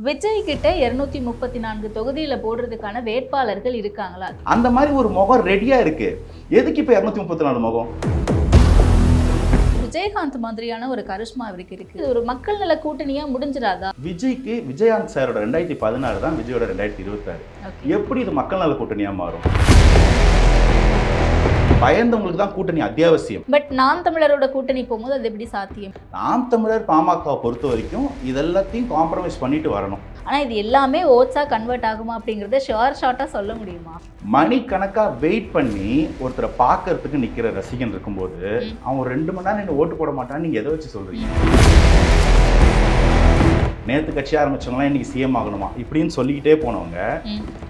விஜய் கிட்ட 234 தொகுதியில போடுறதுக்கான வேட்பாளர்கள் இருக்காங்களா? அந்த மாதிரி ஒரு முகம் ரெடியா இருக்கு. எதுக்கு இப்ப 234 முகம்? விஜயகாந்த் மாதிரியான ஒரு கரிஷ்மா அவருக்கு இருக்கு. ஒரு மக்கள் நல கூட்டணியா முடிஞ்சிராதா? விஜய்க்கு விஜயகாந்த் சாரோட 2016 தான் விஜயோட 2026. எப்படி இது மக்கள் நல கூட்டணியா மாறும்? பயந்தவங்களுக்கு தான் கூட்டணி அத்தியாவசியம். பட் நாம் தமிழரோட கூட்டணி போகும்போது அது எப்படி சாத்தியம்? நாம் தமிழர் பாமகவை பொறுத்த வரைக்கும் இதெல்லாத்தையும் காம்ப்ரமைஸ் பண்ணிட்டு வரணும். ஆனா இது எல்லாமே ஓட்ஸா கன்வெர்ட் ஆகுமா அப்படிங்கறத ஷார்ட்டா சொல்ல முடியுமா? மணிக்கணக்கா வெயிட் பண்ணி ஒருத்தரை பார்க்கறதுக்கு நிக்கிற ரசிகன் இருக்கும்போது அவன் 2 மணி நேரம் நின்று ஓட்டு போட மாட்டான்னு நீங்க எதை வச்சு சொல்றீங்க? நேற்று கட்சி ஆரம்பிச்சவங்களாம் இன்னைக்கு சிஎம் ஆகணுமா இப்படின்னு சொல்லிக்கிட்டே போனவங்க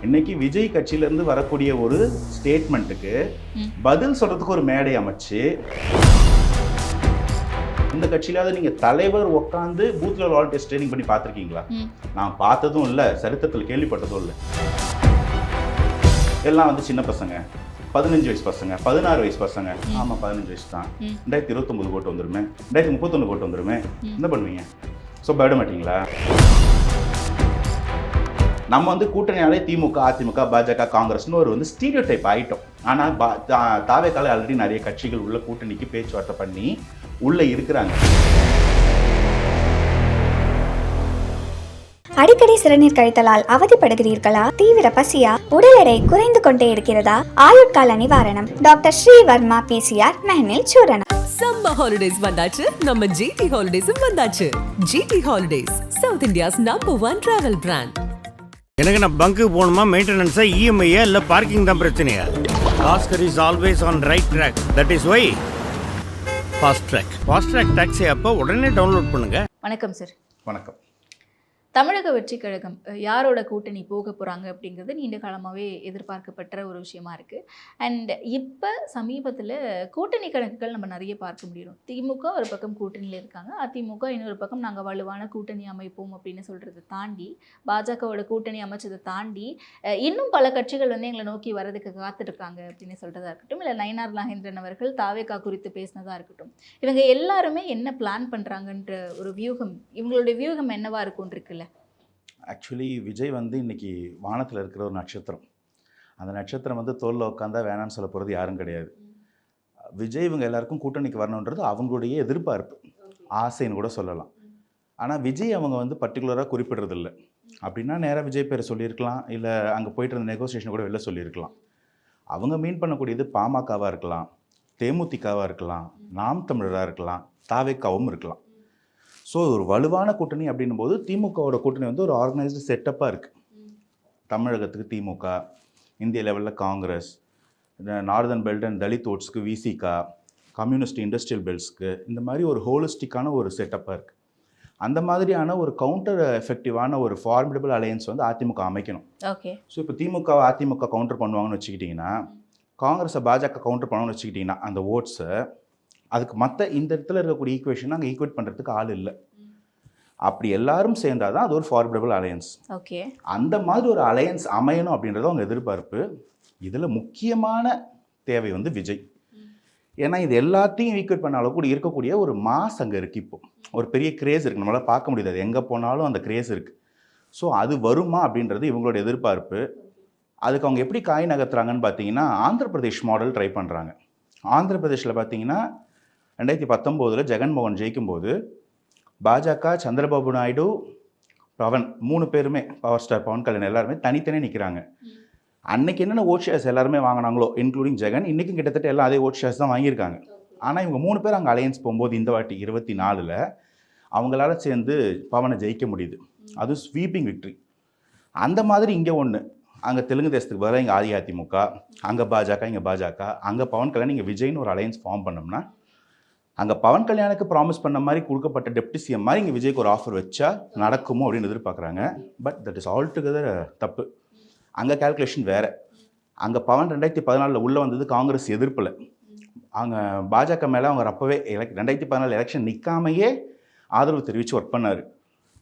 இன்னைக்கு விஜய் கட்சியிலேருந்து வரக்கூடிய ஒரு ஸ்டேட்மெண்ட்டுக்கு பதில் சொல்றதுக்கு ஒரு மேடை அமைச்சு, இந்த கட்சியிலாவது நீங்க தலைவர் உட்காந்து பூத்ல ரால் டெஸ்ட் ட்ரைனிங் பண்ணி பார்த்துருக்கீங்களா? நான் பார்த்ததும் இல்லை, சரித்திரத்தில் கேள்விப்பட்டதும் இல்லை. எல்லாம் வந்து சின்ன பசங்க, 15 வயசு பசங்க, 16 வயசு பசங்க. ஆமா 15 வயசு தான். 2029 கோட்டு வந்துருமே, 2031 கோட்டு வந்துருமே, என்ன பண்ணுவீங்க? ஸோ பயப்பட மாட்டீங்களா? நம்ம வந்து கூட்டணியாலே திமுக, அதிமுக, பாஜக, காங்கிரஸ்னு ஒரு வந்து ஸ்டீரியோ டைப் ஆகிட்டோம். ஆனால் தாவேக்கால ஆல்ரெடி நிறைய கட்சிகள் உள்ள கூட்டணிக்கு பேச்சுவார்த்தை பண்ணி உள்ள இருக்கிறாங்க. அடிக்கடி சிறுநீர் கழித்தலால் அவதிப்படுகிறீர்களா? தீவிர பசியா? உடல் எடை குறைந்து கொண்டே இருக்கிறதா? ஆயுட்கால நிவாரணம் டாக்டர் ஸ்ரீவர்மா PCR மெஹனில் சூரணம். சம்மர் ஹாலிடேஸ் வந்தாச்சு, நம்ம GT ஹாலிடேஸும் வந்தாச்சு. GT holidays, south India's #1 travel brand. எனக்கு நான் பங்குக்கு போகணுமா, மெயின்டெனன்ஸா, இஎம்ஐயா இல்லை பார்க்கிங் தான் பிரச்சனையா? Oscar is always on right track. That is why Fast Track taxi அப்போ உடனே டவுன்லோட் பண்ணுங்க. வணக்கம் சார். வணக்கம். தமிழக வெற்றி கழகம் யாரோட கூட்டணி போக போகிறாங்க அப்படிங்கிறது நீண்ட காலமாகவே எதிர்பார்க்கப்பட்ட ஒரு விஷயமா இருக்குது. அண்ட் இப்போ சமீபத்தில் கூட்டணி கணக்குகள் நம்ம நிறைய பார்க்க முடியும். திமுக ஒரு பக்கம் கூட்டணியில் இருக்காங்க, அதிமுக இன்னொரு பக்கம் நாங்கள் வலுவான கூட்டணி அமைப்போம் அப்படின்னு சொல்கிறத தாண்டி, பாஜகவோட கூட்டணி அமைச்சதை தாண்டி இன்னும் பல கட்சிகள் வந்து எங்களை நோக்கி வரதுக்கு காத்துட்ருக்காங்க அப்படின்னு சொல்கிறதா இருக்கட்டும், இல்லை நயினார் நாகேந்திரன் அவர்கள் தாவேகா குறித்து பேசினதாக இருக்கட்டும், இவங்க எல்லாருமே என்ன பிளான் பண்ணுறாங்கன்ற ஒரு வியூகம், இவங்களுடைய வியூகம் என்னவா இருக்கும்னு இருக்குல்ல. ஆக்சுவலி விஜய் வந்து இன்னைக்கு வானத்தில் இருக்கிற ஒரு நட்சத்திரம். அந்த நட்சத்திரம் வந்து தோளில் உட்காந்தா வேணான்னு சொல்ல போகிறது யாரும் கிடையாது. விஜய் இவங்க எல்லாருக்கும் கூட்டணிக்கு வரணுன்றது அவங்களுடைய எதிர்பார்ப்பு, ஆசைன்னு கூட சொல்லலாம். ஆனால் விஜய் அவங்க வந்து பர்டிகுலராக குறிப்பிடுறதில்லை. அப்படின்னா நேராக விஜய் பேரை சொல்லியிருக்கலாம், இல்லை அங்கே போயிட்டு இருந்த நெகோசியேஷன் கூட வெளில சொல்லியிருக்கலாம். அவங்க மீன் பண்ணக்கூடியது பாமகவாக இருக்கலாம், தேமுதிகவாக இருக்கலாம், நாம் தமிழராக இருக்கலாம், தாவேக்காவும் இருக்கலாம். ஸோ ஒரு வலுவான கூட்டணி அப்படின்னும் போது திமுகவோட கூட்டணி வந்து ஒரு ஆர்கனைஸ்டு செட்டப்பாக இருக்குது. தமிழகத்துக்கு திமுக, இந்திய லெவலில் Congress, northern belt and Dalit ஓட்ஸ்க்கு விசிகா, கம்யூனிஸ்ட் இண்டஸ்ட்ரியல் பெல்ட்ஸ்க்கு, இந்த மாதிரி ஒரு ஹோலிஸ்டிக்கான ஒரு செட்டப்பாக இருக்குது. அந்த மாதிரியான ஒரு கவுண்டர் எஃபெக்டிவான ஒரு ஃபார்மிடபிள் அலையன்ஸ் வந்து அதிமுக அமைக்கணும். ஓகே. ஸோ இப்போ திமுக அதிமுக கவுண்டர் பண்ணுவாங்கன்னு வச்சுக்கிட்டிங்கன்னா, காங்கிரஸை பாஜக கவுண்டர் பண்ணுவாங்கன்னு வச்சுக்கிட்டிங்கன்னா, அந்த ஓட்ஸை அதுக்கு மற்ற இந்த இடத்துல இருக்கக்கூடிய ஈக்குவேஷன் அங்கே ஈக்குவேட் பண்ணுறதுக்கு ஆள் இல்லை. அப்படி எல்லாரும் சேர்ந்தால் தான் அது ஒரு ஃபார்மிடபிள் அலையன்ஸ். ஓகே. அந்த மாதிரி ஒரு அலையன்ஸ் அமையணும் அப்படின்றது அவங்க எதிர்பார்ப்பு. இதில் முக்கியமான தேவை வந்து விஜய். ஏன்னா இது எல்லாத்தையும் ஈக்குவேட் பண்ண அளவு கூட இருக்கக்கூடிய ஒரு மாஸ் அங்கே இருக்குது. இப்போ ஒரு பெரிய கிரேஸ் இருக்குது, நம்மளால் பார்க்க முடியாது, அது எங்கே போனாலும் அந்த கிரேஸ் இருக்குது. ஸோ அது வருமா அப்படின்றது இவங்களோட எதிர்பார்ப்பு. அதுக்கு அவங்க எப்படி காய் நகர்த்துறாங்கன்னு பார்த்தீங்கன்னா, ஆந்திர பிரதேஷ் மாடல் ட்ரை பண்ணுறாங்க. ஆந்திர பிரதேஷில் பார்த்தீங்கன்னா 2019 ஜெகன்மோகன் ஜெயிக்கும்போது பாஜக, சந்திரபாபு நாயுடு, பவன் 3 பேருமே, பவர் ஸ்டார் பவன் கல்யாண் எல்லாருமே தனித்தனே நிற்கிறாங்க. அன்னைக்கு என்னென்ன ஓட் ஷேர்ஸ் எல்லாருமே வாங்கினாங்களோ இன்க்ளூடிங் ஜெகன், இன்றைக்கும் கிட்டத்தட்ட எல்லாம் அதே ஓட் ஷேர்ஸ் தான் வாங்கியிருக்காங்க. ஆனால் இவங்க 3 பேர் அங்கே அலையன்ஸ் போகும்போது இந்த வாட்டி 24ல் அவங்களால சேர்ந்து பவனை ஜெயிக்க முடியுது. அது ஸ்வீப்பிங் விக்ட்ரி. அந்த மாதிரி இங்கே ஒன்று, அங்கே தெலுங்கு தேசத்துக்கு பதிலாக இங்கே அதிமுக, அங்கே பாஜக, இங்கே பாஜக, அங்கே பவன் கல்யாண், இங்கே விஜய்னு ஒரு அலையன்ஸ் ஃபார்ம் பண்ணோம்னா, அங்கே பவன் கல்யாணுக்கு ப்ராமிஸ் பண்ண மாதிரி கொடுக்கப்பட்ட டெப்டி சிஎம் மாதிரி இங்கே விஜய்க்கு ஒரு ஆஃபர் வச்சா நடக்குமோ அப்படின்னு எதிர்பார்க்குறாங்க. But that is all together தப்பு. அங்கே கேல்குலேஷன் வேறு. அங்கே பவன் 2014 உள்ளே வந்தது காங்கிரஸ் எதிர்ப்பில். அங்கே பாஜக மேலே அவங்க அப்போவே 2014 எலெக்ஷன் நிற்காமையே ஆதரவு தெரிவித்து ஒர்க் பண்ணார்.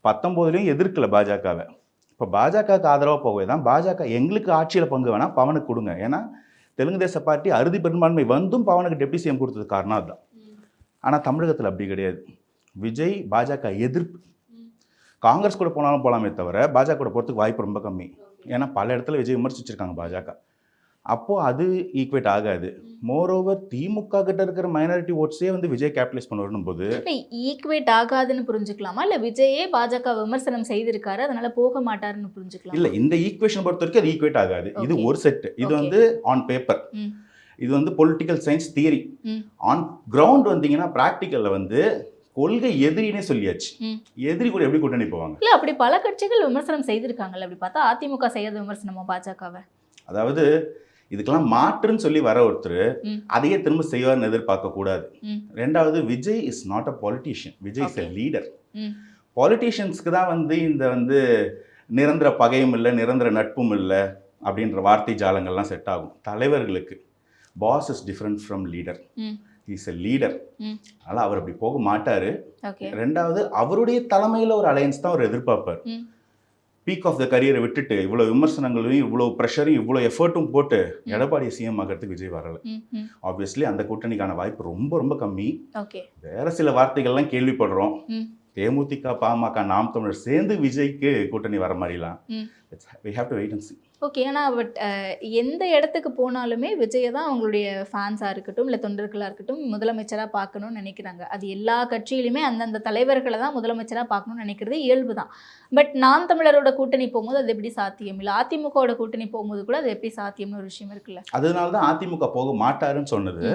19லையும் எதிர்க்கலை பாஜகவை. இப்போ பாஜகவுக்கு ஆதரவாக போகவே தான் பாஜக எங்களுக்கு ஆட்சியில் பங்கு வேணால் பவனுக்கு கொடுங்க. ஏன்னா தெலுங்கு தேச பார்ட்டி அறுதி பெரும்பான்மை வந்தும் பவனுக்கு டெப்டி சிஎம் கொடுத்தது காரணம் அதுதான். ஆனால் தமிழகத்தில் அப்படி கிடையாது. விஜய் பாஜக எதிர்ப்பு. காங்கிரஸ் கூட போனாலும் போகலாமே தவிர பாஜக கூட போகிறதுக்கு வாய்ப்பு ரொம்ப கம்மி. ஏன்னா பல இடத்துல விஜய் விமர்சிச்சிருக்காங்க பாஜக. அப்போது அது ஈக்குவேட் ஆகாது. மோரோவர் திமுக கிட்ட இருக்கிற மைனாரிட்டி ஓட்ஸே வந்து விஜய் கேபிட்டலைஸ் பண்ணும் போது ஈக்குவேட் ஆகாதுன்னு புரிஞ்சுக்கலாமா, இல்லை விஜயே பாஜக விமர்சனம் செய்திருக்காரு அதனால போக மாட்டாருன்னு புரிஞ்சுக்கலாம்? இல்லை, இந்த ஈக்குவேஷன் பொறுத்த வரைக்கும் அது ஈக்குவேட் ஆகாது. இது ஒரு செட். இது வந்து ஆன் பேப்பர், இது வந்து political science theory. On ground வந்தீங்கன்னா ப்ராக்டிக்கலில் வந்து கொள்கை எதிரினே சொல்லியாச்சு. எதிரி கூட எப்படி கூட்டணி போவாங்க? இல்லை, அப்படி பல கட்சிகள் விமர்சனம் செய்திருக்காங்கல்ல. அப்படி பார்த்தா அதிமுக செய்யாத விமர்சனமா பாஜகவை? அதாவது இதுக்கெல்லாம் மாற்றுன்னு சொல்லி வர ஒருத்தர் அதையே திரும்ப செய்வார்னு எதிர்பார்க்க கூடாது. ரெண்டாவது, Vijay is not a politician, Vijay is a leader. பாலிட்டிஷியன்ஸ்க்கு தான் வந்து இந்த வந்து நிரந்தர பகையும் இல்லை, நிரந்தர நட்பும் இல்லை அப்படின்ற வார்த்தை ஜாலங்கள்லாம் செட் ஆகும். தலைவர்களுக்கு boss is different from leader. Is a leader. அதனால் அவர் அப்படி போக மாட்டார். ரெண்டாவது, அவருடைய தலைமையில் ஒரு அலையன்ஸ் தான் அவர் எதிர்பார்ப்பார். பீக் ஆஃப் த கரியரை விட்டுட்டு இவ்வளோ விமர்சனங்களையும் இவ்வளோ ப்ரெஷரையும் இவ்வளோ எஃபர்ட்டும் போட்டு எடப்பாடி சிஎம் ஆகிறதுக்கு விஜய் வரலை. ஆப்வியஸ்லி அந்த கூட்டணிக்கான வாய்ப்பு ரொம்ப ரொம்ப கம்மி. வேற சில வார்த்தைகள்லாம் கேள்விப்படுறோம். தேமுதிக, பாமக, நாம் தமிழர் சேர்ந்து விஜய்க்கு கூட்டணி வர மாதிரிலாம். we have to wait and see. Okay, ஆனால் பட் எந்த இடத்துக்கு போனாலுமே விஜயை தான் அவங்களுடைய ஃபேன்ஸாக இருக்கட்டும் இல்லை தொண்டர்களாக இருக்கட்டும் முதலமைச்சராக பார்க்கணும்னு நினைக்கிறாங்க. அது எல்லா கட்சியிலுமே அந்தந்த தலைவர்களை தான் முதலமைச்சராக பார்க்கணும்னு நினைக்கிறது இயல்பு தான். பட் நாம் தமிழரோட கூட்டணி போகும்போது அது எப்படி சாத்தியம் இல்லை, அதிமுகவோட கூட்டணி போகும்போது கூட அது எப்படி சாத்தியம்னு ஒரு விஷயம் இருக்குல்ல. அதனால தான் அதிமுக போக மாட்டாருன்னு சொன்னது.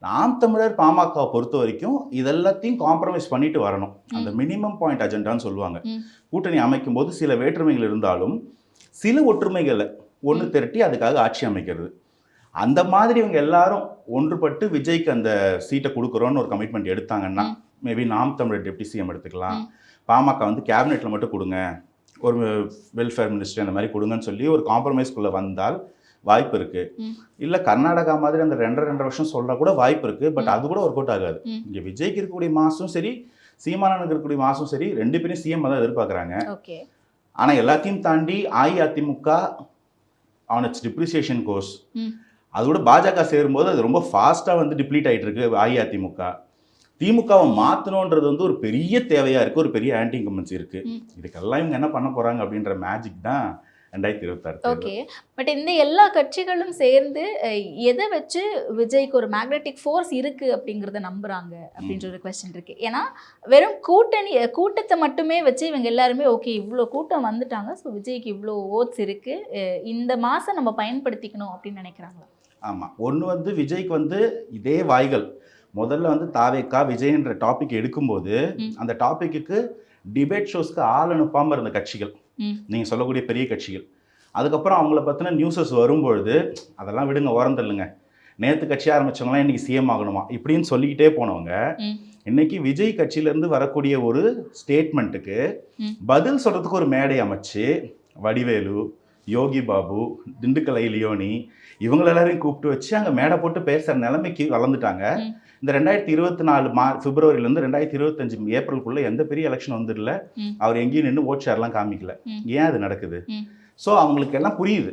நாம் தமிழர் பாமகவை பொறுத்த வரைக்கும் இதெல்லாத்தையும் காம்ப்ரமைஸ் பண்ணிட்டு வரணும். அந்த மினிமம் பாயிண்ட் அஜெண்டான்னு சொல்லுவாங்க. கூட்டணி அமைக்கும் போது சில வேற்றுமைகள் இருந்தாலும் சில ஒற்றுமைகளை ஒன்று திரட்டி அதுக்காக ஆட்சி அமைக்கிறது. அந்த மாதிரி இவங்க எல்லாரும் ஒன்றுபட்டு விஜய்க்கு அந்த சீட்டை கொடுக்குறோன்னு ஒரு கமிட்மெண்ட் எடுத்தாங்கன்னா மேபி நாம் தமிழர் டெப்டி சிஎம் எடுத்துக்கலாம். பாமக வந்து கேபினெட்டில் மட்டும் கொடுங்க, ஒரு வெல்ஃபேர் மினிஸ்டர் அந்த மாதிரி கொடுங்கன்னு சொல்லி ஒரு காம்ப்ரமைஸ்குள்ளே வந்தால் வாய்ப்பு இருக்குது. இல்லை கர்நாடகா மாதிரி அந்த 2.5 வருஷம் சொல்கிற கூட வாய்ப்பு இருக்குது. பட் அது கூட ஒர்க் அவுட் ஆகாது. இங்கே விஜய்க்கு இருக்கக்கூடிய மாசும் சரி, சீமானனுக்கு இருக்கக்கூடிய மாசும் சரி, ரெண்டு பேரும் சிஎம் தான் எதிர்பார்க்குறாங்க. ஆனால் எல்லாத்தையும் தாண்டி AIADMK on it's depreciation course. அதோட பாஜக சேரும்போது அது ரொம்ப ஃபாஸ்ட்டாக வந்து டிப்ளீட் ஆகிட்டு இருக்கு. அஇஅதிமுக திமுகவை மாற்றணுன்றது வந்து ஒரு பெரிய தேவையாக இருக்குது, ஒரு பெரிய ஆன்டி இன்கம்பன்சி இருக்குது. இதுக்கெல்லாம் இவங்க என்ன பண்ண போகிறாங்க அப்படின்ற மேஜிக் தான் 2026. ஓகே, பட் இந்த எல்லா கட்சிகளும் சேர்ந்து எதை வச்சு விஜய்க்கு ஒரு மேக்னெட்டிக் ஃபோர்ஸ் இருக்கு அப்படிங்கிறத நம்புறாங்க அப்படின்ற ஒரு கொஸ்டின் இருக்கு. ஏன்னா வெறும் கூட்டத்தை மட்டுமே வச்சு இவங்க எல்லாருமே ஓகே இவ்வளோ கூட்டம் வந்துட்டாங்க, ஸோ விஜய்க்கு இவ்வளோ ஓட்ஸ் இருக்கு, இந்த மாதம் நம்ம பயன்படுத்திக்கணும் அப்படின்னு நினைக்கிறாங்களா? ஆமாம், ஒன்று வந்து விஜய்க்கு வந்து இதே வாய்கள் முதல்ல வந்து தாவேக்கா விஜய்ன்ற டாபிக் எடுக்கும்போது அந்த டாபிக்கு டிபேட் ஷோஸ்க்கு ஆள் அனுப்பாமல் இருந்த கட்சிகள் நீங்கள் சொல்லக்கூடிய பெரிய கட்சிகள். அதுக்கப்புறம் அவங்கள பற்றின நியூஸஸ் வரும்பொழுது அதெல்லாம் விடுங்க, ஓரம் தள்ளுங்க, நேற்று கட்சி ஆரம்பித்தவங்களாம் இன்றைக்கி சிஎம் ஆகணுமா இப்படின்னு சொல்லிக்கிட்டே போனவங்க இன்னைக்கு விஜய் கட்சியிலேருந்து வரக்கூடிய ஒரு ஸ்டேட்மெண்ட்டுக்கு பதில் சொல்கிறதுக்கு ஒரு மேடை அமைச்சு வடிவேலு, யோகி பாபு, திண்டுக்கல் லியோனி இவங்கள எல்லாரையும் கூப்பிட்டு வச்சு அங்கே மேடை போட்டு பேசுகிற நிலைமைக்கு வளர்ந்துட்டாங்க. இந்த 2024 பிப்ரவரியிலேருந்து 2025 ஏப்ரலுக்குள்ளே எந்த பெரிய எலெக்ஷன் வந்துடல. அவர் எங்கேயும் நின்று ஓட் ஷேர்லாம் காமிக்கல. ஏன் அது நடக்குது? ஸோ அவங்களுக்கு எல்லாம் புரியுது.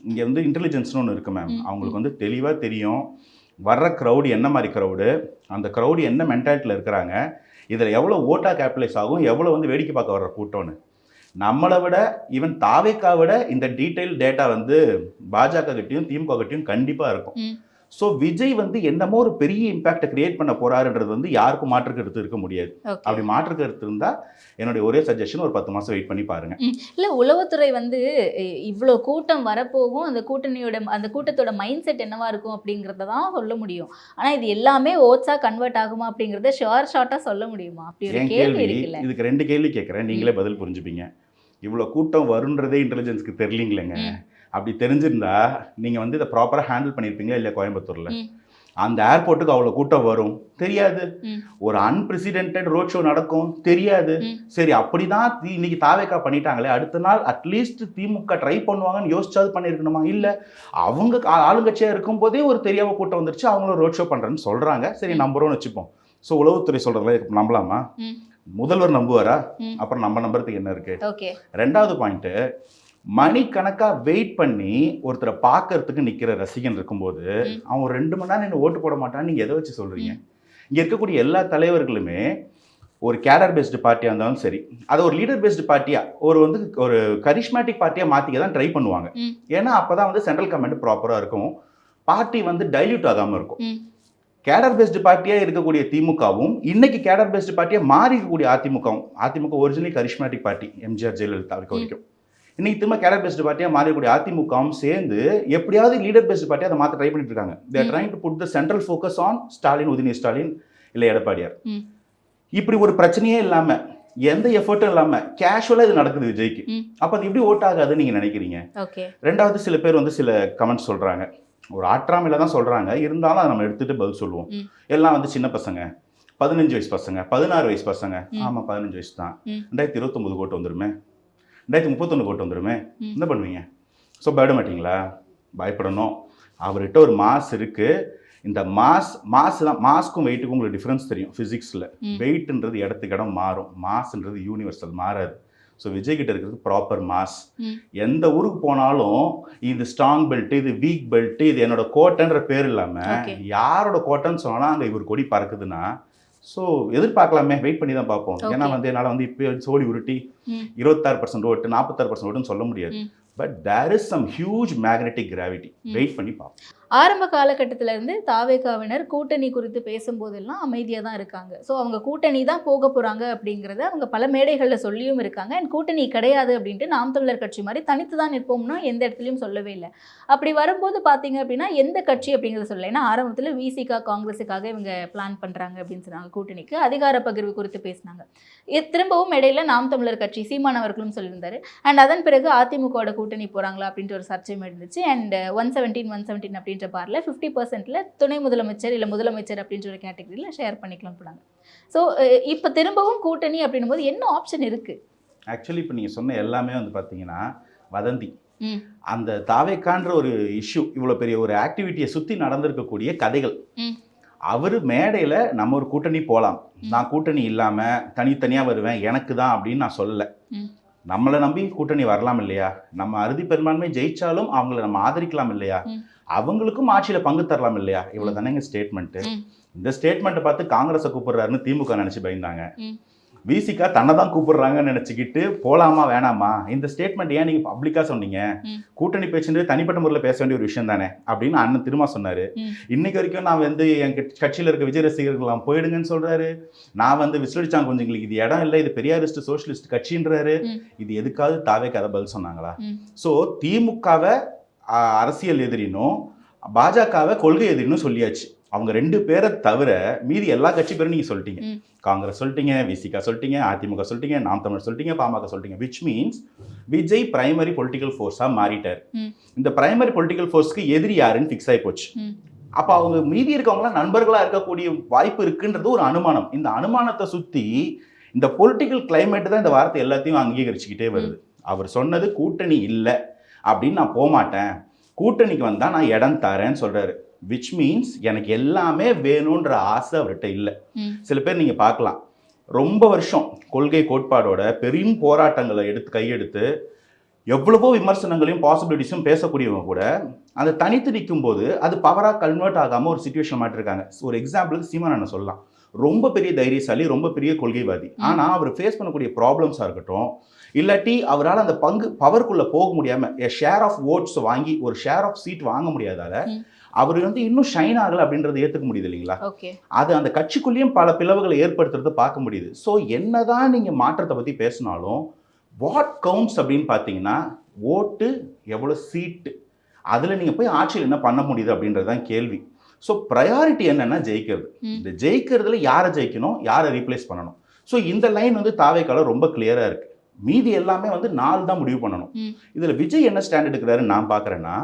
இங்கே வந்து இன்டெலிஜென்ஸ்னு ஒன்று இருக்குது மேம். அவங்களுக்கு வந்து தெளிவாக தெரியும் வர்ற க்ரௌடு என்ன மாதிரி க்ரௌடு, அந்த க்ரௌடு என்ன மென்டாலிட்டியில் இருக்கிறாங்க, இதில் எவ்வளோ ஓட்டாக கேபிட்டலைஸ் ஆகும், எவ்வளோ வந்து வேடிக்கை பார்க்க வர்ற கூட்டம்னு. நம்மளை விட ஈவன் தாவேக்கா விட இந்த டீட்டெயில் டேட்டா வந்து பாஜக கிட்டையும் திமுக கிட்டையும் கண்டிப்பாக இருக்கும். ஸோ விஜய் வந்து என்னமோ ஒரு பெரிய இம்பாக்டை கிரியேட் பண்ண போறாருன்றது வந்து யாருக்கும் மாற்று கருத்து இருக்க முடியாது. அப்படி மாற்று கருத்து இருந்தால் என்னுடைய ஒரே சஜஷன் ஒரு 10 மாதம் வெயிட் பண்ணி பாருங்க. இல்லை, உளவுத்துறை வந்து இவ்வளோ கூட்டம் வரப்போகும், அந்த கூட்டத்தோட மைண்ட் செட் என்னவா இருக்கும் அப்படிங்கிறத தான் சொல்ல முடியும். ஆனால் இது எல்லாமே ஓட்ஸாக கன்வெர்ட் ஆகுமா அப்படிங்கிறத ஷார்ட்டாக சொல்ல முடியுமா? அப்படி ஒரு கேள்வி இருக்குல்ல. இதுக்கு 2 கேள்வி கேட்குறேன், நீங்களே பதில் புரிஞ்சுப்பீங்க. இவ்வளோ கூட்டம் வருன்றதே இன்டெலிஜென்ஸ்க்கு தெரியலீங்களேங்க. அப்படி தெரிஞ்சிருந்தா நீங்கள் வந்து இதை ப்ராப்பராக ஹேண்டில் பண்ணியிருப்பீங்களா இல்லையா? கோயம்புத்தூரில் அந்த ஏர்போர்ட்டுக்கு அவ்வளோ கூட்டம் வரும் தெரியாது. ஒரு அன்பிரசிடென்டட் ரோட் ஷோ நடக்கும் தெரியாது. சரி, அப்படிதான் இன்னைக்கு தாவேக்கா பண்ணிட்டாங்களே, அடுத்த நாள் அட்லீஸ்ட் திமுக ட்ரை பண்ணுவாங்கன்னு யோசிச்சாது பண்ணியிருக்கணுமா? இல்லை, அவங்க ஆளுங்கட்சியாக இருக்கும் போதே ஒரு தெரியாம கூட்டம் வந்துருச்சு, அவங்களும் ரோட் ஷோ பண்ணுறேன்னு சொல்கிறாங்க. சரி, நம்புறோம்னு வச்சுப்போம். ஸோ உளவுத்துறை சொல்கிறதுல நம்பலாமா? முதல்வர் நம்புவாரா? அப்புறம் நம்ம நம்புறதுக்கு என்ன இருக்கு? ரெண்டாவது பாயிண்ட்டு, மணிக்கணக்காக வெயிட் பண்ணி ஒருத்தரை பார்க்கறதுக்கு நிற்கிற ரசிகன் இருக்கும்போது அவன் ஒரு 2 மணி நேரம் என்ன ஓட்டு போட மாட்டான்னு நீங்கள் எதை வச்சு சொல்கிறீங்க? இங்கே இருக்கக்கூடிய எல்லா தலைவர்களுமே ஒரு கேடர் பேஸ்டு பார்ட்டியாக இருந்தாலும் சரி, அதை ஒரு லீடர் பேஸ்டு பார்ட்டியாக ஒரு கரிஷ்மேட்டிக் பார்ட்டியாக மாற்றிக்க தான் ட்ரை பண்ணுவாங்க. ஏன்னா அப்போ தான் வந்து சென்ட்ரல் கவர்மெண்ட் ப்ராப்பராக இருக்கும், பார்ட்டி வந்து டைல்யூட் ஆகாமல் இருக்கும். கேடர் பேஸ்டு பார்ட்டியாக இருக்கக்கூடிய திமுகவும் இன்னைக்கு கேடர் பேஸ்டு பார்ட்டியாக மாறி இருக்கக்கூடிய AIADMK originally charismatic party MGR Jayalalithaa வரைக்கும் இன்னைக்கு திரும்ப கேடர் பேஸ்டு பார்ட்டியாக மாறக்கூடிய அதிமுகவும் சேர்ந்து எப்படியாவது லீடர் பேஸ்டு பார்ட்டியாக அதை மாற்ற ட்ரை பண்ணிட்டு இருக்காங்க. They are trying to put the central focus on Stalin, Udhayanidhi Stalin இல்லை எடப்பாடியார். இப்படி ஒரு பிரச்சனையே இல்லாம, எந்த எஃபர்ட்டும் இல்லாம கேஷுவலா இது நடக்குது விஜய்க்கு. அப்ப அது எப்படி ஓட் ஆகாதுன்னு நீங்க நினைக்கிறீங்க? ரெண்டாவது, சில பேர் வந்து சில கமெண்ட்ஸ் சொல்றாங்க, ஒரு ஆற்றாமையில தான் சொல்றாங்க, இருந்தாலும் அதை நம்ம எடுத்துட்டு பதில் சொல்லுவோம். எல்லாம் வந்து சின்ன பசங்க, 15 வயசு பசங்க, 16 வயசு பசங்க. ஆமா 15 வயசு தான், 2029 கோட்டு வந்துருமே, 2031 கோட்டு வந்துருமே, என்ன பண்ணுவீங்க? ஸோ பயப்பட மாட்டீங்களா? பயப்படணும். அவர்கிட்ட ஒரு மாஸ் இருக்கு. இந்த மாஸ்க்கும் வெயிட்டுக்கும் உங்களுக்கு டிஃப்ரென்ஸ் தெரியும் ஃபிசிக்ஸில். வெயிட்ன்றது இடத்துக்கு இடம் மாறும், மாஸ்ன்றது யூனிவர்சல் மாறாது. ஸோ விஜய் கிட்ட இருக்கிறது ப்ராப்பர் மாஸ். எந்த ஊருக்கு போனாலும் இது ஸ்ட்ராங் பெல்ட், இது வீக் பெல்ட், இது என்னோட கோட்டைன்ற பேர் இல்லாமல் யாரோட கோட்டைன்னு சொன்னாலும் அங்கே இவர் கொடி பறக்குதுன்னா, ஸோ எதிர்பார்க்கலாமே, வெயிட் பண்ணி தான் பார்ப்போம். ஏன்னா வந்து என்னால் வந்து இப்போ சோடி உருட்டி 26% ஓட்டு 46% ஓட்டுன்னு சொல்ல முடியாது. But there is some huge magnetic gravity. Wait பண்ணி பார்ப்போம். ஆரம்ப காலகட்டத்திலேருந்து தாவேகாவினர் கூட்டணி குறித்து பேசும்போதெல்லாம் அமைதியாக தான் இருக்காங்க. ஸோ அவங்க கூட்டணி தான் போக போகிறாங்க அப்படிங்கிறத அவங்க பல மேடைகளில் சொல்லியும் இருக்காங்க. அண்ட் கூட்டணி கிடையாது அப்படின்ட்டு நாம் தமிழர் கட்சி மாதிரி தனித்து தான் நிற்போம்னா எந்த இடத்துலையும் சொல்லவே இல்லை. அப்படி வரும்போது பார்த்தீங்க அப்படின்னா எந்த கட்சி அப்படிங்கிறத சொல்லலை. ஏன்னா ஆரம்பத்தில் விசிகா காங்கிரஸுக்காக இவங்க பிளான் பண்ணுறாங்க அப்படின்னு சொன்னாங்க. கூட்டணிக்கு அதிகார பகிர்வு குறித்து பேசினாங்க. திரும்பவும் இடையில நாம் தமிழர் கட்சி சீமானவர்களும் சொல்லியிருந்தாரு. அண்ட் அதன் பிறகு அதிமுகவோட கூட்டணி போகிறாங்களா அப்படின்ட்டு ஒரு சர்ச்சையும் இருந்துச்சு. அண்ட் 117 அப்படின்ற பார்ல 50%ல துணை முதலமைச்சர் இல்லை முதலமைச்சர் அப்படின்ற ஒரு கேட்டகரியில் ஷேர் பண்ணிக்கலாம் போனாங்க. ஸோ இப்போ திரும்பவும் கூட்டணி அப்படின்னும் போது என்ன ஆப்ஷன் இருக்கு? ஆக்சுவலி இப்போ நீங்கள் சொன்ன எல்லாமே வந்து பார்த்தீங்கன்னா வதந்தி. அந்த தாவேக்கான்ற ஒரு இஷ்யூ, இவ்வளோ பெரிய ஒரு ஆக்டிவிட்டியை சுற்றி நடந்திருக்கக்கூடிய கதைகள். அவர் மேடையில் நம்ம ஒரு கூட்டணி போகலாம், நான் கூட்டணி இல்லாமல் தனித்தனியாக வருவேன், எனக்கு தான் அப்படின்னு நான் சொல்லலை. நம்மளை நம்பி கூட்டணி வரலாம் இல்லையா? நம்ம அறுதி பெரும்பான்மை ஜெயிச்சாலும் அவங்கள நம்ம ஆதரிக்கலாம் இல்லையா? அவங்களுக்கும் ஆட்சியில் பங்கு தரலாம் இல்லையா? இவ்வளோ தானேங்க ஸ்டேட்மெண்ட்டு. இந்த ஸ்டேட்மெண்ட்டை பார்த்து காங்கிரஸை கூப்பிடுறாருன்னு திமுக நினச்சி பயந்தாங்க. விசிகா தன்னை தான் கூப்பிடுறாங்கன்னு நினச்சிக்கிட்டு போகலாமா வேணாமா, இந்த ஸ்டேட்மெண்ட் ஏன் நீங்கள் பப்ளிக்காக சொன்னீங்க? கூட்டணி பேச்சுன்றது தனிப்பட்ட முறையில் பேச வேண்டிய ஒரு விஷயம் தானே அப்படின்னு அண்ணன் திரும்ப சொன்னார். இன்னைக்கு வரைக்கும் நான் வந்து என் கட்சியில் இருக்க விஜய் ரசிகர்கள்லாம் போயிடுங்கன்னு சொல்கிறாரு. நான் வந்து விசிலடிச்சாங்க கொஞ்சம், இது இடம் இல்லை, இது பெரியாரிஸ்ட் சோஷியலிஸ்ட் கட்சின்றாரு. இது எதுக்காவது தாவே கதை பதில் சொன்னாங்களா? ஸோ திமுகவை அரசியல் எதிரினும் பாஜகவை கொள்கை எதிரினும் சொல்லியாச்சு. அவங்க 2 பேரை தவிர மீதி எல்லா கட்சி பேரும் நீங்கள் சொல்லிட்டீங்க. காங்கிரஸ் சொல்லிட்டீங்க, விசிகா சொல்லிட்டீங்க, அதிமுக சொல்லிட்டீங்க, நாம் தமிழர் சொல்லிட்டீங்க, பாமக சொல்லிட்டீங்க. Which means Vijay primary political ஃபோர்ஸாக மாறிட்டார். இந்த பிரைமரி பொலிட்டிக்கல் ஃபோர்ஸ்க்கு எதிரி யாருன்னு ஃபிக்ஸ் ஆகி போச்சு. அப்போ அவங்க மீதி இருக்கவங்களாம் நண்பர்களாக இருக்கக்கூடிய வாய்ப்பு இருக்குன்றது ஒரு அனுமானம். இந்த அனுமானத்தை சுற்றி இந்த பொலிட்டிக்கல் கிளைமேட் தான் இந்த வார்த்தை எல்லாத்தையும் அங்கீகரிச்சுக்கிட்டே வருது. அவர் சொன்னது கூட்டணி இல்லை அப்படின்னு நான் போகமாட்டேன், கூட்டணிக்கு வந்தால் நான் இடம் தரேன்னு சொல்கிறாரு. விச் மீன்ஸ் எனக்கு எல்லாமே வேணுன்ற ஆசை அவர்கிட்ட இல்லை. சில பேர் நீங்கள் பார்க்கலாம், ரொம்ப வருஷம் கொள்கை கோட்பாடோட பெரும் போராட்டங்களை கையெடுத்து எவ்வளவோ விமர்சனங்களையும் பாசிபிலிட்டிஸும் பேசக்கூடியவங்க கூட அந்த தனித்து நிற்கும் போது அது பவராக கன்வெர்ட் ஆகாமல் ஒரு சிச்சுவேஷன் மாட்டிருக்காங்க. ஒரு எக்ஸாம்பிளுக்கு சீமானனை சொல்லலாம். ரொம்ப பெரிய தைரியசாலி, ரொம்ப பெரிய கொள்கைவாதி. ஆனால் அவர் ஃபேஸ் பண்ணக்கூடிய ப்ராப்ளம்ஸாக இருக்கட்டும், இல்லாட்டி அவரால் அந்த பவருக்குள்ளே போக முடியாமல் ஷேர் ஆஃப் ஓட்ஸ் வாங்கி ஒரு ஷேர் ஆஃப் சீட் வாங்க முடியாதால அவர் வந்து இன்னும் ஷைன் ஆகலை அப்படின்றத ஏற்றுக்க முடியுது இல்லைங்களா? அது அந்த கட்சிக்குள்ளேயும் பல பிளவுகளை ஏற்படுத்துறத பார்க்க முடியுது. ஸோ என்னதான் நீங்கள் மாற்றத்தை பற்றி பேசினாலும் வாட் கவுண்ட்ஸ் அப்படின்னு பார்த்தீங்கன்னா ஓட்டு, எவ்வளோ சீட்டு, அதில் நீங்கள் போய் ஆட்சியில் என்ன பண்ண முடியுது அப்படின்றது தான் கேள்வி. ஸோ ப்ரையாரிட்டி என்னென்னா ஜெயிக்கிறது. இந்த ஜெயிக்கிறதுல யாரை ஜெயிக்கணும், யாரை ரீப்ளேஸ் பண்ணணும். ஸோ இந்த லைன் வந்து தாவேக்கால ரொம்ப கிளியராக இருக்குது. மீதி எல்லாமே வந்து 4 தான் முடிவு பண்ணணும். இதில் விஜய் என்ன ஸ்டாண்ட் எடுக்கிறாருன்னு நான் பார்க்குறேன்னா,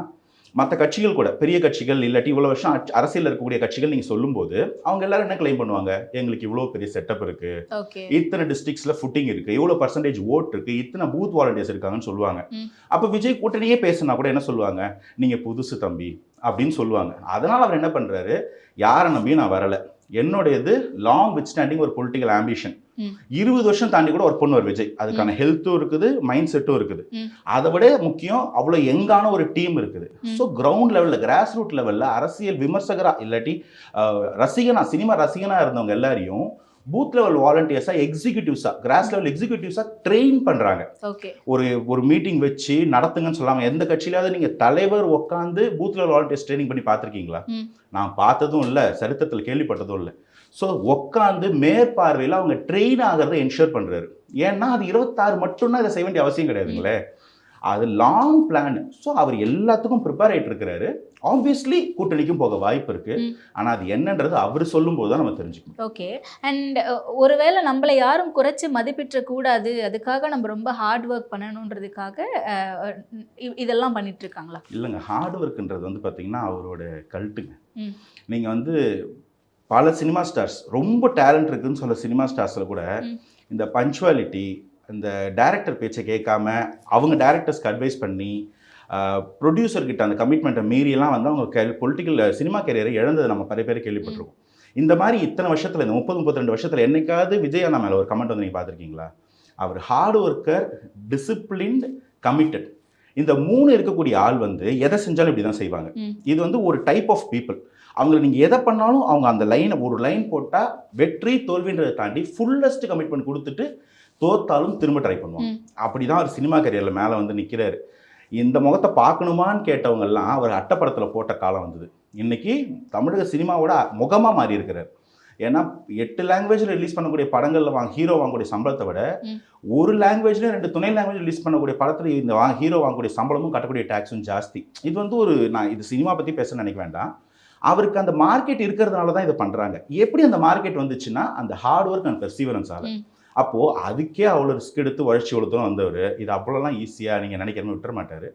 மற்ற கட்சிகள் கூட பெரிய கட்சிகள் இல்லாட்டி இவ்வளோ வருஷம் அரசியல் இருக்கக்கூடிய கட்சிகள் நீங்கள் சொல்லும்போது அவங்க எல்லாரும் என்ன கிளைம் பண்ணுவாங்க, எங்களுக்கு இவ்வளோ பெரிய செட்டப் இருக்குது, இத்தனை டிஸ்ட்ரிக்ஸில் ஃபுட்டிங் இருக்குது, இவ்வளோ பர்சன்டேஜ் ஓட் இருக்குது, இத்தனை பூத் வாலண்டியர்ஸ் இருக்காங்கன்னு சொல்லுவாங்க. அப்போ விஜய் கூட்டணியே பேசுனா கூட என்ன சொல்லுவாங்க, நீங்கள் புதுசு தம்பி அப்படின்னு சொல்லுவாங்க. அதனால் அவர் என்ன பண்ணுறாரு, யாரை நம்பியும் நான் வரலை, என்னுடையது லாங் வித் ஸ்டாண்டிங் ஒரு பொலிட்டிக்கல் ஆம்பிஷன். 20 வருஷம் தாண்டி கூட ஒர்க் பண்ணுவார் விஜய். அதுக்கான ஹெல்த்தும் இருக்குது, மைண்ட் செட்டும் இருக்குது. அதை விட முக்கியம் அவ்வளோ யங்கான ஒரு டீம் இருக்குது. ஸோ கிரவுண்ட் லெவலில், கிராஸ் ரூட் லெவலில் அரசியல் விமர்சகராக இல்லாட்டி ரசிகனா, சினிமா ரசிகனாக இருந்தவங்க எல்லாரையும் பூத் லெவல் வாலண்டியர்ஸாக எக்ஸிக்யூட்டிவ்ஸாக கிராஸ் லெவல் எக்ஸிக்யூட்டிவ்ஸாக ட்ரெயின் பண்ணுறாங்க. ஓகே. ஒரு மீட்டிங் வச்சு நடத்துங்கன்னு சொல்லாமல் எந்த கட்சியிலாவது நீங்கள் தலைவர் உட்காந்து பூத் லெவல் வாலண்டியர்ஸ் ட்ரைனிங் பண்ணி பார்த்துருக்கீங்களா? நான் பார்த்ததும் இல்லை, சரித்திரத்தில் கேள்விப்பட்டதும் இல்லை. ஸோ உட்காந்து மேற்பார்வையில் அவங்க ட்ரெயின் ஆகிறத என்ஷூர் பண்ணுறாரு. ஏன்னா அது 26 மட்டும்தான் இதை செய்ய வேண்டிய அவசியம் கிடையாதுங்களே, அது லாங் பிளான். ஸோ அவர் எல்லாத்துக்கும் ப்ரிப்பேர் ஆகிட்டு இருக்கிறாரு. ஆப்வியஸ்லி கூட்டணிக்கும் போக வாய்ப்பு இருக்கு. ஆனால் அது என்னன்றது அவர் சொல்லும்போது தான் நம்ம தெரிஞ்சுக்கணும். ஓகே. அண்ட் ஒருவேளை நம்மளை யாரும் குறைச்சி மதிப்பிட்ட கூடாது, அதுக்காக நம்ம ரொம்ப ஹார்ட் ஒர்க் பண்ணணுன்றதுக்காக இதெல்லாம் பண்ணிட்டு இருக்காங்களா? இல்லைங்க, ஹார்ட் ஒர்க்குன்றது வந்து பார்த்தீங்கன்னா அவரோட கல்ட்டுங்க. நீங்கள் வந்து பல சினிமா ஸ்டார்ஸ் ரொம்ப டேலண்ட் இருக்குன்னு சொல்ல சினிமா ஸ்டார்ஸில் கூட இந்த பஞ்சுவாலிட்டி, இந்த டைரக்டர் பேச்சை கேட்காம அவங்க டைரக்டர்ஸ்க்கு அட்வைஸ் பண்ணி ப்ரொடியூசர்கிட்ட அந்த கமிட்மெண்ட்டை மீறியெல்லாம் வந்து அவங்க பொலிட்டிக்கல் சினிமா கேரியரை இழந்தது நம்ம நிறைய பேர் கேள்விப்பட்டிருக்கோம். இந்த மாதிரி இத்தனை வருஷத்தில், இந்த 30-32 வருஷத்தில் என்னைக்காவது விஜய் அண்ணா மேலே ஒரு கமெண்ட் வந்து நீங்கள் பார்த்துருக்கீங்களா? அவர் ஹார்ட் ஒர்க்கர், டிசிப்ளின்ட், கமிட்டட். இந்த 3 இருக்கக்கூடிய ஆள் வந்து எதை செஞ்சாலும் இப்படி தான் செய்வாங்க. இது வந்து ஒரு டைப் ஆஃப் பீப்புள். அவங்களை நீங்கள் எதை பண்ணாலும் அவங்க அந்த லைனை ஒரு லைன் போட்டால் வெற்றி தோல்வின்றதை தாண்டி ஃபுல்லஸ்ட் கமிட்மெண்ட் கொடுத்துட்டு தோத்தாலும் திரும்ப ட்ரை பண்ணுவாங்க. அப்படி தான் அவர் சினிமா கரியரில் மேலே வந்து நிற்கிறாரு. இந்த முகத்தை பார்க்கணுமான்னு கேட்டவங்கெல்லாம் அவர் அட்டப்படத்தில் போட்ட காலம் வந்தது. இன்றைக்கி தமிழக சினிமாவோட முகமாக மாறி இருக்கிறார். ஏன்னா 8 லாங்குவேஜில் ரிலீஸ் பண்ணக்கூடிய படங்களில் ஹீரோ வாங்கக்கூடிய சம்பளத்தை விட ஒரு லாங்குவேஜ்லேயும் 2 துணை லாங்குவேஜ் ரிலீஸ் பண்ணக்கூடிய படத்தில் இந்த ஹீரோ வாங்கக்கூடிய சம்பளமும் கட்டக்கூடிய டேக்ஸும் ஜாஸ்தி. இது வந்து நான் இது சினிமா பற்றி பேச நினைக்க வேண்டாம். அவருக்கு அந்த மார்க்கெட் இருக்கிறதுனால தான் இதை பண்ணுறாங்க. எப்படி அந்த மார்க்கெட் வந்துச்சுன்னா அந்த ஹார்ட் ஒர்க் அண்ட் பெர்சீவரன்ஸால். அப்போது அதுக்கே அவ்வளோ ரிஸ்க் எடுத்து உழைச்சி கொடுத்தோம் வந்தவர். இது அவ்வளோலாம் ஈஸியாக நீங்கள் நினைக்கிற மாதிரி விட்டுற மாட்டார்.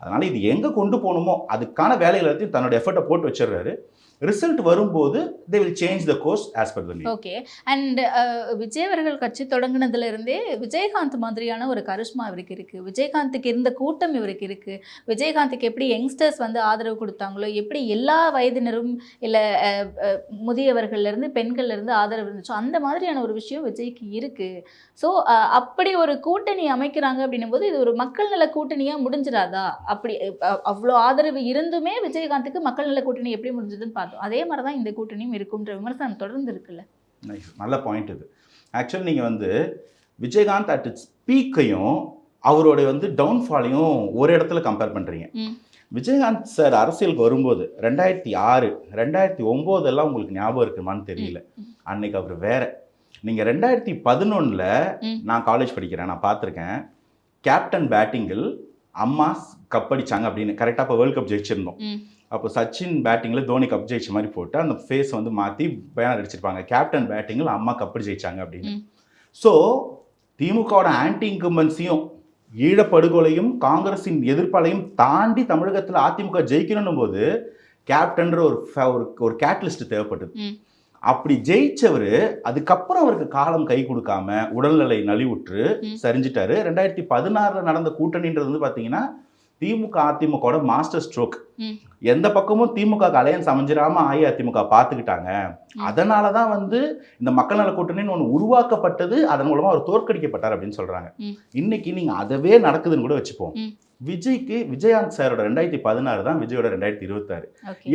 அதனால் இது எங்கே கொண்டு போகணுமோ அதுக்கான வேலைகள் எல்லாத்தையும் தன்னோட எஃபர்ட்டை போட்டு வச்சிடுறாரு. ரிசல்ட் வரும்போது they will change the course as per the need. Okay. And Vijay அவர்கள் கட்சி தொடங்கினதுலேருந்தே விஜயகாந்த் மாதிரியான ஒரு கரிஷ்மா இவருக்கு இருக்குது. விஜயகாந்துக்கு இருந்த கூட்டம் இவருக்கு இருக்குது. விஜயகாந்துக்கு எப்படி யங்ஸ்டர்ஸ் வந்து ஆதரவு கொடுத்தாங்களோ, எப்படி எல்லா வயதினரும் இல்லை முதியவர்கள்லேருந்து பெண்கள்லேருந்து ஆதரவு இருந்துச்சோ, அந்த மாதிரியான ஒரு விஷயம் விஜய்க்கு இருக்குது. ஸோ அப்படி ஒரு கூட்டணி அமைக்கிறாங்க அப்படின்னும் போது இது ஒரு மக்கள் நல கூட்டணியாக முடிஞ்சிடாதா? அப்படி அவ்வளோ ஆதரவு இருந்துமே விஜயகாந்துக்கு மக்கள் நல கூட்டணி எப்படி முடிஞ்சதுன்னு பார்த்தோம். அதே மாதிரி தான் இந்த கூட்டணியும் இருக்குன்ற விமர்சனம் தொடர்ந்து இருக்குல்ல. நல்ல பாயிண்ட் இது. ஆக்சுவலி நீங்கள் வந்து விஜயகாந்த் அட் இட்ஸ் பீக்கையும் அவரோட வந்து டவுன்ஃபாலையும் ஒரு இடத்துல கம்பேர் பண்ணுறீங்க. விஜயகாந்த் சார் அரசியலுக்கு வரும்போது 2006, 2009 எல்லாம் உங்களுக்கு ஞாபகம் இருக்குமான்னு தெரியல. அன்னைக்கு அவர் வேற. நீங்கள் 2011 நான் காலேஜ் படிக்கிறேன், நான் பார்த்துருக்கேன். கேப்டன் பேட்டிங்கில் அம்மா கப்படிச்சாங்க அப்படின்னு கரெக்டாக இப்போ வேர்ல்ட் கப் ஜெயிச்சிருந்தோம். அப்போ சச்சின் பேட்டிங்கில் தோனி கப் ஜெயிச்ச மாதிரி போட்டு அந்த ஃபேஸ் வந்து மாற்றி பேனர் அடிச்சிருப்பாங்க. கேப்டன் பேட்டிங்கில் அம்மா கப்படி ஜெயிச்சாங்க அப்படின்னு. ஸோ திமுகவோட ஆன்டி இன்கம்பன்சியும் ஈழப்படுகொலையும் காங்கிரஸின் எதிர்ப்பாலையும் தாண்டி தமிழகத்தில் அதிமுக ஜெயிக்கணும் போது கேப்டன்ற ஒரு கேட்டலிஸ்ட் தேவைப்பட்டது. அப்படி ஜெயிச்சவர் அதுக்கப்புறம் அவருக்கு காலம் கை கொடுக்காம உடல்நிலை நலிவுற்று சரிஞ்சிட்டாரு. 2016 நடந்த கூட்டணின்றது வந்து பார்த்தீங்கன்னா திமுக அதிமுகவோட மாஸ்டர் ஸ்ட்ரோக். எந்த பக்கமும் திமுக அலையன்ஸ் அமைஞ்சிடாம அஇஅதிமுக பார்த்துக்கிட்டாங்க. அதனால தான் வந்து இந்த மக்கள் நல கூட்டணின்னு ஒன்று உருவாக்கப்பட்டது. அதன் மூலமா அவர் தோற்கடிக்கப்பட்டார் அப்படின்னு சொல்றாங்க. இன்னைக்கு நீங்க அதவே நடக்குதுன்னு கூட வச்சுப்போம். விஜய்க்கு விஜயகாந்த் சாரோட 2016 தான் விஜயோட 2026.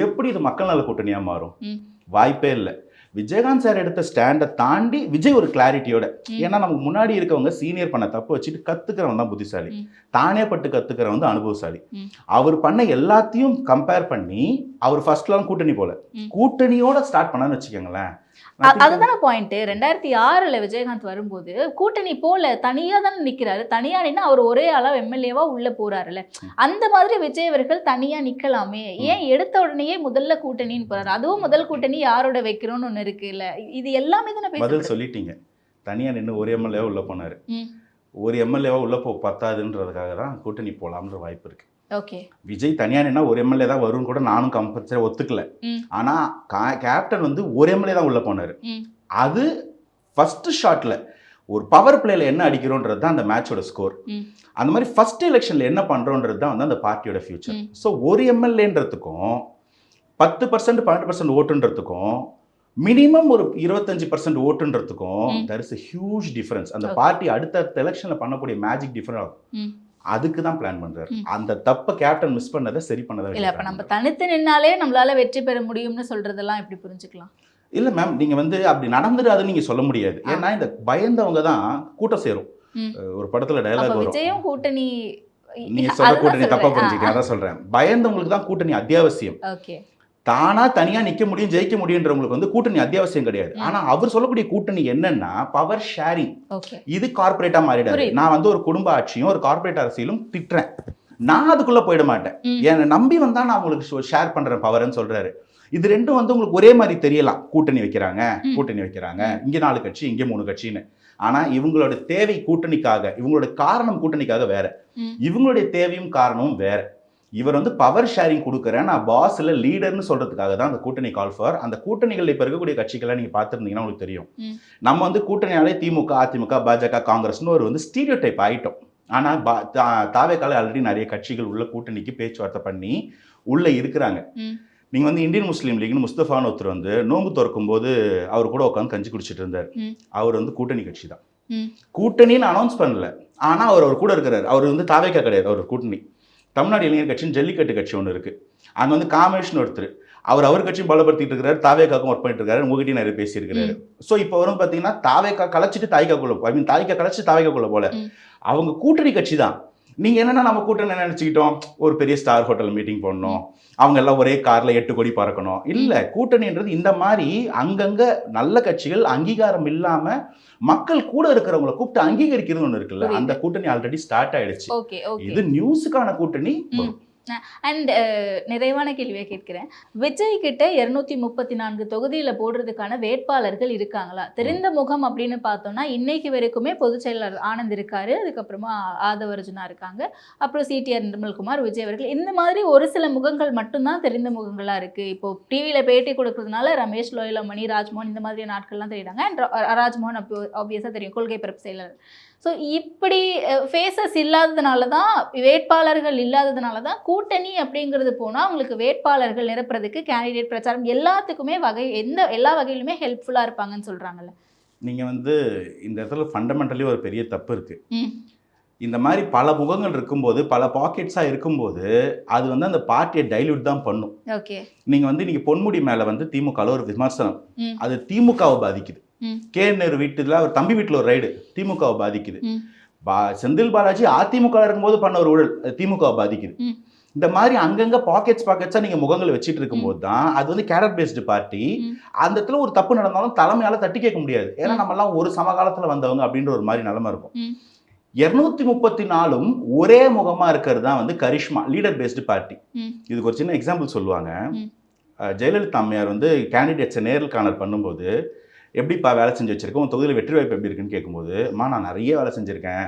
எப்படி இது மக்கள் நல கூட்டணியா மாறும்? வாய்ப்பே இல்லை. விஜயகாந்த் சார் எடுத்த ஸ்டாண்டை தாண்டி விஜய் ஒரு கிளாரிட்டியோட, ஏன்னா நமக்கு முன்னாடி இருக்கவங்க சீனியர் பண்ண தப்பு வச்சுட்டு கத்துக்கிறவன் தான் புத்திசாலி, தானே பட்டு கத்துக்கிறவன் வந்து அனுபவசாலி. அவர் பண்ண எல்லாத்தையும் கம்பேர் பண்ணி அவர் ஃபர்ஸ்ட்லாம் கூட்டணி போல கூட்டணியோட ஸ்டார்ட் பண்ணான்னு வச்சுக்கோங்களேன். அதுதான பாயிண்ட். 2006 விஜயகாந்த் வரும்போது கூட்டணி போல தனியா தானே நிக்கிறாரு. தனியா நின்னா அவர் ஒரே அளவு எம்எல்ஏவா உள்ள போறாருல. அந்த மாதிரி விஜய் அவர்கள் தனியா நிக்கலாமே, ஏன் எடுத்த உடனே முதல்ல கூட்டணின்னு போறாரு? அதுவும் முதல் கூட்டணி யாரோட வைக்கிறோம்னு ஒண்ணு இருக்குல்ல. இது எல்லாமே தானே பதில் சொல்லிட்டீங்க. தனியா நின்று ஒரு எம்எல்ஏவா உள்ள போனாரு. ஒரு எம்எல்ஏவா உள்ள பத்தாதுன்றதுக்காக தான் கூட்டணி போலாம்ன்ற வாய்ப்பு இருக்கு. ஓகே. விஜய் தனியா நின்னா ஒரு எம்எல்ஏ தான் வரும்னு கூட நானும் கம்பல்சரி ஒத்துக்கல. ஆனா கேப்டன் வந்து ஒரு எம்எல்ஏ தான் உள்ள போனாரு. அது ஃபர்ஸ்ட் ஷாட்ல ஒரு பவர் பிளேல என்ன அடிக்கிறோன்றது தான் அந்த மேட்சோட ஸ்கோர். அந்த மாதிரி ஃபர்ஸ்ட் எலெக்ஷன்ல என்ன பண்றோன்றது தான் வந்து அந்த பார்ட்டியோட ஃபியூச்சர். ஸோ ஒரு எம்எல்ஏன்றதுக்கும் 10% 12% ஓட்டுன்றதுக்கும் மினிமம் ஒரு 25% ஓட்டுன்றதுக்கும் there is a huge difference. அந்த பார்ட்டி அடுத்த எலெக்ஷன்ல பண்ணக்கூடிய மேஜிக் டிஃபரெண்ட் ஆகும். அதுக்கு தான் பிளான் பண்றாரு. அந்த தப்ப கேப்டன் மிஸ் பண்ணதை சரி பண்ணதை இல்ல. அப்ப நம்ம தனித்து நின்னாலே நம்மளால வெற்றி பெற முடியும்னு சொல்றதெல்லாம் எப்படி புரிஞ்சுக்கலாம்? இல்ல மேம், நீங்க வந்து அப்படி நடந்துடாதுன்னு நீங்க சொல்ல முடியாது. ஏன்னா இந்த பயந்தவங்க தான் கூட்டம் சேரும். ஒரு படத்துல அப்ப டயலாக் வரும், விஜயும் கூட்டணி நீங்க சொல்ற அதுதான் கூட்டணி தப்பா சொல்றேன். புரிஞ்சுக்கிட்டேன், அதான் சொல்றேன். பயந்தவங்களுக்கு தான் கூட்டணி அத்தியாவசியம். ஓகே. தானா தனியா நிக்க முடியும், ஜெயிக்க முடியுன்றவங்களுக்கு வந்து கூட்டணி அத்தியாவசியம் கிடையாது. ஆனா அவர் சொல்லக்கூடிய கூட்டணி என்னன்னா பவர் ஷேரிங். ஓகே. இது கார்ப்பரேட்டா மாறிடாது. புரியுது. நான் வந்து ஒரு குடும்ப ஆட்சியும் ஒரு கார்ப்பரேட் அரசியலும் திட்டுறேன், நான் அதுக்குள்ள போயிட மாட்டேன். என்னை நம்பி வந்தா நான் உங்களுக்கு ஷேர் பண்றேன் பவர்ன்னு சொல்றாரு. இது ரெண்டும் வந்து உங்களுக்கு ஒரே மாதிரி தெரியலாம், கூட்டணி வைக்கிறாங்க இங்க 4 கட்சி இங்க 3 கட்சின்னு. ஆனா இவங்களோட தேவை கூட்டணிக்காக, இவங்களோட காரணம் கூட்டணிக்காக வேற, இவங்களுடைய தேவையும் காரணமும் வேற. இவர் வந்து பவர் ஷேரிங் கொடுக்குறேன், நான் பாஸ் இல்லை லீடர்னு சொல்றதுக்காக தான் அந்த கூட்டணி கால் ஃபார். அந்த கூட்டணிகள் இப்போ இருக்கக்கூடிய கட்சிகளை நீங்க பார்த்துருந்தீங்கன்னா உங்களுக்கு தெரியும். நம்ம வந்து கூட்டணியாலே திமுக, அதிமுக, பாஜக, காங்கிரஸ்னு ஒரு வந்து ஸ்டீரியோ டைப் ஆயிட்டோம். ஆனால் தாவேக்கால ஆல்ரெடி நிறைய கட்சிகள் உள்ள கூட்டணிக்கு பேச்சுவார்த்தை பண்ணி உள்ள இருக்கிறாங்க. நீங்க வந்து இந்தியன் முஸ்லீம் லீக்னு முஸ்தபான்னு ஒருத்தர் வந்து நோன்பு திறக்கும் போது அவர் கூட உட்காந்து கஞ்சி குடிச்சிட்டு இருந்தார். அவர் வந்து கூட்டணி கட்சி தான், கூட்டணின்னு அனௌன்ஸ் பண்ணல. ஆனா அவர் கூட இருக்கிறார். அவர் வந்து தாவேக்கா கிடையாது, அவர் கூட்டணி. தமிழ்நாடு இளைஞர் கட்சின்னு ஜல்லிக்கட்டு கட்சி ஒன்று இருக்கு, அங்க வந்து காமேஷ்னு ஒருத்தர், அவர் கட்சியும் பலப்படுத்திட்டு இருக்காரு, தாவேக்காக்கும் ஒர்க் பண்ணிட்டு இருக்காரு, உங்ககிட்டயும் நிறைய பேசியிருக்காரு. ஸோ இப்போ வரும் பார்த்தீங்கன்னா தாவேக்கா கலைச்சிட்டு தாய்க்காக்குள்ள, ஐ மீன் தாய்க்கா கலைச்சிட்டு தாவேக்காக்குள்ள போல அவங்க கூட்டணி கட்சி தான். நீங்க என்னன்னா நம்ம கூட்டணி நினைச்சுக்கிட்டோம், ஒரு பெரிய ஸ்டார் ஹோட்டல் மீட்டிங் போடணும், அவங்க எல்லாம் ஒரே கார்ல 8 கோடி பறக்கணும். இல்ல, கூட்டணின்றது இந்த மாதிரி அங்கங்க நல்ல கட்சிகள் அங்கீகாரம் இல்லாம மக்கள் கூட இருக்கிறவங்களை கூப்பிட்டு அங்கீகரிக்கிறது ஒண்ணு இருக்குல்ல, அந்த கூட்டணி ஆல்ரெடி ஸ்டார்ட் ஆயிடுச்சு. இது நியூஸுக்கான கூட்டணி. அண்ட் நிறைவான கேள்வியை கேட்கிறேன், விஜய் கிட்ட 234 தொகுதியில போடுறதுக்கான வேட்பாளர்கள் இருக்காங்களா? தெரிந்த முகம் அப்படின்னு பார்த்தோம்னா இன்னைக்கு வரைக்குமே பொதுச் செயலாளர் ஆனந்த் இருக்காரு, அதுக்கப்புறமா ஆதவர்ஜுனா இருக்காங்க, அப்புறம் சிடிஆர் நிர்மல்குமார், விஜய் அவர்கள், இந்த மாதிரி ஒரு சில முகங்கள் மட்டும்தான் தெரிந்த முகங்களா இருக்கு. இப்போ டிவியில பேட்டி கொடுக்கறதுனால ரமேஷ் லோயலமணி, ராஜ்மோகன் இந்த மாதிரி நாட்கள்லாம் தெரியுறாங்க. அண்ட் ராஜ்மோகன் ஆப்வியஸா தெரியும், கொள்கை பரப்பு செயலாளர். ஸோ இப்படி ஃபேஸஸ் இல்லாததுனால தான், வேட்பாளர்கள் இல்லாததுனால தான் கூட்டணி அப்படிங்கிறது போனால் அவங்களுக்கு வேட்பாளர்கள் நிரப்புறதுக்கு கேண்டிடேட் பிரச்சாரம் எல்லாத்துக்குமே எல்லா வகையிலுமே ஹெல்ப்ஃபுல்லாக இருப்பாங்கன்னு சொல்கிறாங்கல்ல. நீங்கள் வந்து இந்த இடத்துல ஃபண்டமெண்டலி ஒரு பெரிய தப்பு இருக்குது. இந்த மாதிரி பல முகங்கள் இருக்கும்போது, பல பாக்கெட்ஸாக இருக்கும்போது அது வந்து அந்த பார்ட்டியை டைல்யூட் தான் பண்ணும். ஓகே. நீங்கள் வந்து நீங்கள் பொன்முடி மேலே வந்து திமுகவில் ஒரு விமர்சனம், அது திமுகவை பாதிக்குது. கேஆர் வீட்டுல அவர் தம்பி வீட்டில் ஒரு ரைடு திமுகவை பாதிக்குது. செந்தில் பாலாஜி அதிமுக இருக்கும்போது பண்ண ஒரு ஊழல் திமுகவை பாதிக்குது. இந்த மாதிரி அங்கங்க பாக்கெட்ஸா நீங்க முகங்களை வச்சுட்டு இருக்கும்போது தான் அது வந்து கேடர் பேஸ்டு பார்ட்டி. அந்த இடத்துல ஒரு தப்பு நடந்தாலும் தலைமையால தட்டி கேட்க முடியாது, ஏன்னா நம்ம எல்லாம் ஒரு சமகாலத்துல வந்தவங்க அப்படின்ற ஒரு மாதிரி நிலைமை இருக்கும். 234 ஒரே முகமா இருக்கிறது தான் வந்து கரிஷ்மா லீடர் பேஸ்டு பார்ட்டி. இதுக்கு ஒரு சின்ன எக்ஸாம்பிள் சொல்லுவாங்க. ஜெயலலிதா அம்மையார் வந்து கேண்டிடேட்ஸை நேரில் காணல் பண்ணும்போது, எப்படிப்பா வேலை செஞ்சு வச்சிருக்கேன், உன் தொகுதியில் வெற்றி வாய்ப்பு எப்படி இருக்குன்னு கேட்கும்போது, அம்மா நான் நிறைய வேலை செஞ்சுருக்கேன்,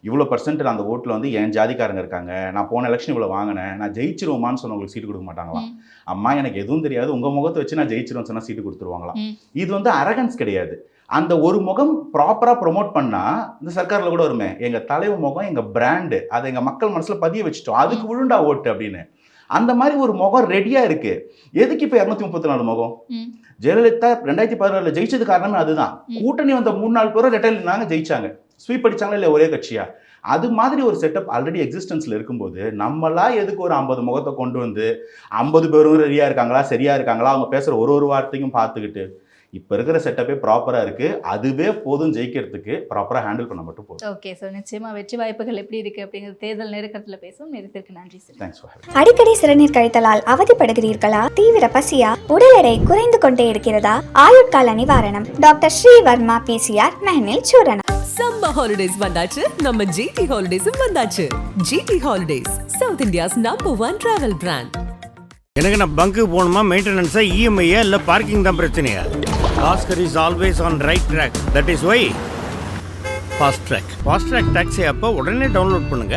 இவ்வளோ பர்சன்ட் அந்த ஓட்டில் வந்து என் ஜாதிக்காரங்க இருக்காங்க, நான் போன எலெக்ஷன் இவ்வளோ வாங்கினேன், நான் ஜெயிச்சிருவோமான்னு சொன்னவங்களுக்கு சீட்டு கொடுக்க மாட்டாங்களாம். அம்மா எனக்கு எதுவும் தெரியாது, உங்கள் முகத்தை வச்சு நான் ஜெயிச்சிருவேன்னு சொன்னால் சீட்டு கொடுத்துருவாங்களாம். இது வந்து அரகன்ஸ் கிடையாது. அந்த ஒரு முகம் ப்ராப்பராக ப்ரொமோட் பண்ணால், இந்த சர்க்காரில் கூட வருமே, எங்கள் தலைவர் முகம் எங்கள் பிராண்டு, அதை எங்கள் மக்கள் மனசில் பதிய வச்சுட்டோம், அதுக்கு விழுண்டா ஓட்டு அப்படின்னு. அந்த மாதிரி ஒரு முகம் ரெடியாக இருக்கு. எதுக்கு இப்போ 234 முகம்? ஜெயலலிதா 2016 ஜெயிச்சது காரணமே அதுதான். கூட்டணி வந்த 3-4 பேரும் ரெட்டையில் இருந்தாங்க, ஜெயிச்சாங்க. ஸ்வீப் அடிச்சாங்களா இல்லை ஒரே கட்சியா? அது மாதிரி ஒரு செட்டப் ஆல்ரெடி எக்ஸிஸ்டன்ஸ்ல இருக்கும்போது நம்மளா எதுக்கு ஒரு 50 முகத்தை கொண்டு வந்து 50 பேரும் ரெடியா இருக்காங்களா, சரியா இருக்காங்களா, அவங்க பேசுற ஒரு வார்த்தையும் பார்த்துக்கிட்டு, இப்போ இருக்கிற செட்டப்பே ப்ராப்பராக இருக்கு, அதுவே போதும் ஜெயிக்கிறதுக்கு. ப்ராப்பராக ஹேண்டில் பண்ண மட்டும் போதும். ஓகே சார், நிச்சயமா வெற்றி வாய்ப்புகள் எப்படி இருக்கு அப்படிங்கிறது தேர்தல் நெருக்கத்தில் பேசும். நேரத்திற்கு நன்றி சார். Thanks for having. அடிக்கடி சிறுநீர் கழித்தலால் அவதிப்படுகிறீர்களா? தீவிர பசியா? உடல் எடை குறைந்து கொண்டே இருக்கிறதா? ஆயுட்கால நிவாரணம் டாக்டர் ஸ்ரீவர்மா பிசிஆர் மெஹனில் சூரணம். சம்மர் ஹாலிடேஸ் வந்தாச்சு, நம்ம ஜிடி ஹாலிடேஸும் வந்தாச்சு. GT holidays, south India's #1 travel brand. எனக்கு நான் பங்கு போகணுமா, மெயின்டெனன்ஸா, இஎம்ஐயா இல்லை பார்க்கிங் தான் பிரச்சனையா? Oscar is always on right track. That is why Fast Track taxi அப்போ உடனே டவுன்லோட் பண்ணுங்க.